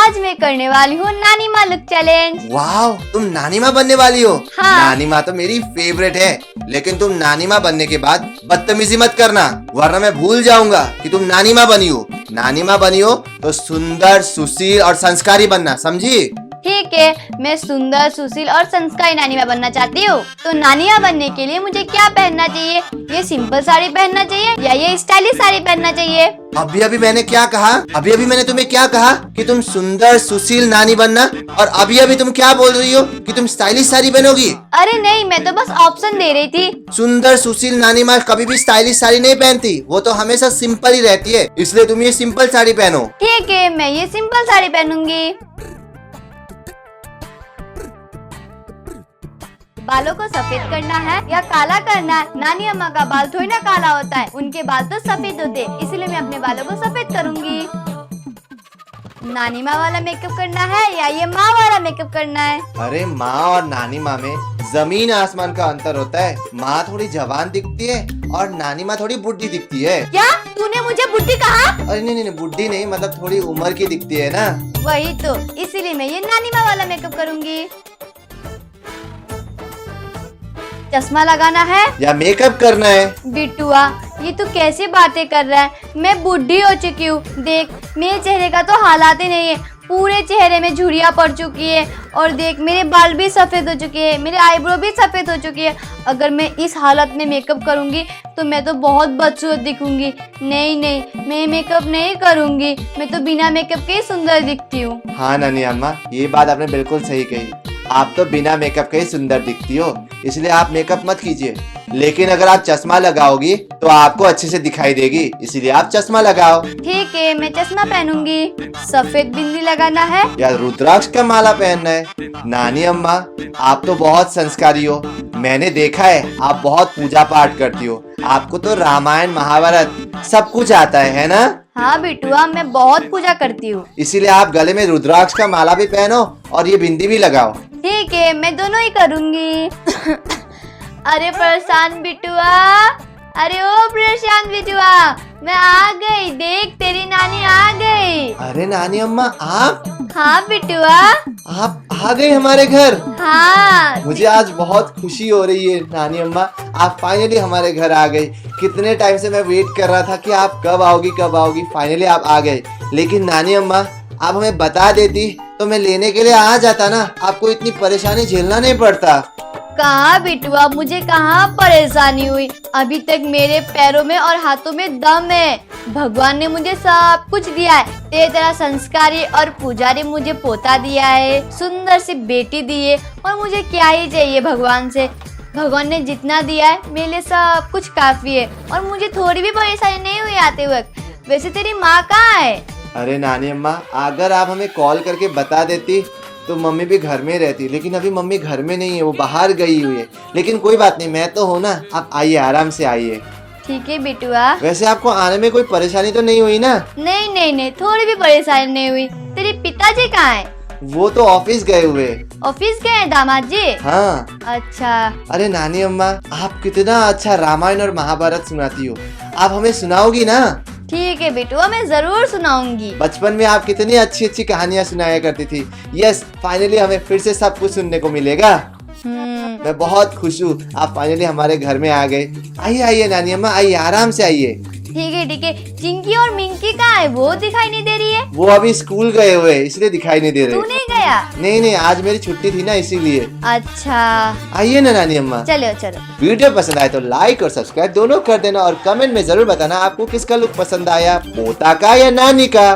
आज मैं करने वाली हूँ नानी माँ लुक चैलेंज। वाह, तुम नानी माँ बनने वाली हो। हाँ। नानी माँ तो मेरी फेवरेट है, लेकिन तुम नानी माँ बनने के बाद बदतमीजी मत करना, वरना मैं भूल जाऊंगा कि तुम नानी माँ बनी हो। नानी माँ बनी हो तो सुंदर, सुशील और संस्कारी बनना, समझी? ठीक है, मैं सुंदर, सुशील और संस्कारी नानी माँ बनना चाहती हूँ। तो नानी माँ बनने के लिए मुझे क्या पहनना चाहिए? ये सिंपल साड़ी पहनना चाहिए या ये स्टाइलिश साड़ी पहनना चाहिए? अभी मैंने क्या कहा? अभी मैंने तुम्हें क्या कहा कि तुम सुंदर, सुशील नानी बनना, और अभी तुम क्या बोल रही हो कि तुम स्टाइलिश साड़ी पहनोगी? अरे नहीं, मैं तो बस ऑप्शन दे रही थी। सुंदर, सुशील नानी माँ कभी भी स्टाइलिश साड़ी नहीं पहनती, वो तो हमेशा सिंपल ही रहती है, इसलिए तुम ये सिंपल साड़ी पहनो। ठीक है, मैं ये सिंपल साड़ी पहनूंगी। बालों को सफेद करना है या काला करना है? नानी अम्मा का बाल थोड़ी ना काला होता है, उनके बाल तो सफेद होते हैं, इसलिए मैं अपने बालों को सफेद करूंगी। नानी माँ वाला मेकअप करना है या ये माँ वाला मेकअप करना है? अरे माँ और नानी माँ में जमीन आसमान का अंतर होता है। माँ थोड़ी जवान दिखती है और नानी माँ थोड़ी बुढ़ी दिखती है। क्या तूने मुझे बुढ़ी कहा? अरे नहीं, बुढ़ी नहीं, मतलब थोड़ी उम्र की दिखती है ना। वही तो, इसीलिए मैं ये नानी माँ वाला मेकअप करूंगी। चश्मा लगाना है या मेकअप करना है? बिटुआ, ये तू कैसी बातें कर रहा है? मैं बुढ़ी हो चुकी हूँ। देख, मेरे चेहरे का तो हालात ही नहीं है, पूरे चेहरे में झुर्रियाँ पड़ चुकी है, और देख मेरे बाल भी सफेद हो चुके हैं, मेरे आईब्रो भी सफेद हो चुकी है। अगर मैं इस हालत में मेकअप करूंगी तो मैं तो बहुत बदसूरत दिखूंगी। नहीं, मैं मेकअप नहीं करूंगी, मैं तो बिना मेकअप के ही सुंदर दिखती हूँ। हाँ नानी अम्मा, ये बात आपने बिल्कुल सही कही। आप तो बिना मेकअप के ही सुंदर दिखती हो, इसलिए आप मेकअप मत कीजिए। लेकिन अगर आप चश्मा लगाओगी तो आपको अच्छे से दिखाई देगी, इसीलिए आप चश्मा लगाओ। ठीक है, मैं चश्मा पहनूंगी। सफेद बिंदी लगाना है या रुद्राक्ष का माला पहनना है? नानी अम्मा, आप तो बहुत संस्कारी हो, मैंने देखा है आप बहुत पूजा पाठ करती हो, आपको तो रामायण, महाभारत सब कुछ आता है ना? हाँ बिटुआ, मैं बहुत पूजा करती हूँ। इसीलिए आप गले में रुद्राक्ष का माला भी पहनो और ये बिंदी भी लगाओ। ठीक है, मैं दोनों ही करूँगी। अरे परेशान बिटुआ, अरे ओ परेशान बिटुआ, मैं आ गई, देख तेरी नानी आ गई। अरे नानी अम्मा, आप? हाँ बिटुआ। आप आ गए हमारे घर? हाँ। मुझे आज बहुत खुशी हो रही है नानी अम्मा, आप फाइनली हमारे घर आ गई। कितने टाइम से मैं वेट कर रहा था कि आप कब आओगी। फाइनली आप आ गए। लेकिन नानी अम्मा, आप हमें बता देती तो मैं लेने के लिए आ जाता ना, आपको इतनी परेशानी झेलना नहीं पड़ता। कहाँ बिटुआ, मुझे कहाँ परेशानी हुई? अभी तक मेरे पैरों में और हाथों में दम है। भगवान ने मुझे सब कुछ दिया है। तेरी तरह संस्कारी और पुजारी मुझे पोता दिया है, सुंदर सी बेटी दी है, और मुझे क्या ही चाहिए भगवान से? भगवान ने जितना दिया है मेरे लिए सब कुछ काफी है, और मुझे थोड़ी भी परेशानी नहीं हुई आते वक्त। वैसे तेरी माँ कहाँ है? अरे नानी अम्मा, अगर आप हमें कॉल करके बता देती तो मम्मी भी घर में रहती, लेकिन अभी मम्मी घर में नहीं है, वो बाहर गई हुई है। लेकिन कोई बात नहीं, मैं तो हूँ ना, आप आइए, आराम से आइए। ठीक है बिटुआ। वैसे आपको आने में कोई परेशानी तो नहीं हुई ना? नहीं, थोड़ी भी परेशानी नहीं हुई। तेरे पिताजी कहाँ है? वो तो ऑफिस गए हुए। ऑफिस गए हैं दामाद जी? हाँ। अच्छा। अरे नानी अम्मा, आप कितना अच्छा रामायण और महाभारत सुनाती हो, आप हमें सुनाओगी ना? ठीक है बिटुआ, मैं जरूर सुनाऊंगी। बचपन में आप कितनी अच्छी अच्छी कहानियाँ सुनाया करती थी। यस, फाइनली हमें फिर से सब कुछ सुनने को मिलेगा। मैं बहुत खुश हूँ, आप फाइनली हमारे घर में आ गए। आइए नानी अम्मा, आइए, आराम से आइए। ठीक है। चिंकी और मिंकी कहाँ है? वो दिखाई नहीं दे रही है। वो अभी स्कूल गए हुए, इसलिए दिखाई नहीं दे रहे। तू नहीं गया? नहीं, आज मेरी छुट्टी थी ना, इसीलिए। अच्छा। आइए ना नानी अम्मा। चलो। वीडियो पसंद आए तो लाइक और सब्सक्राइब दोनों कर देना, और कमेंट में जरूर बताना आपको किसका लुक पसंद आया, पोता का या नानी का।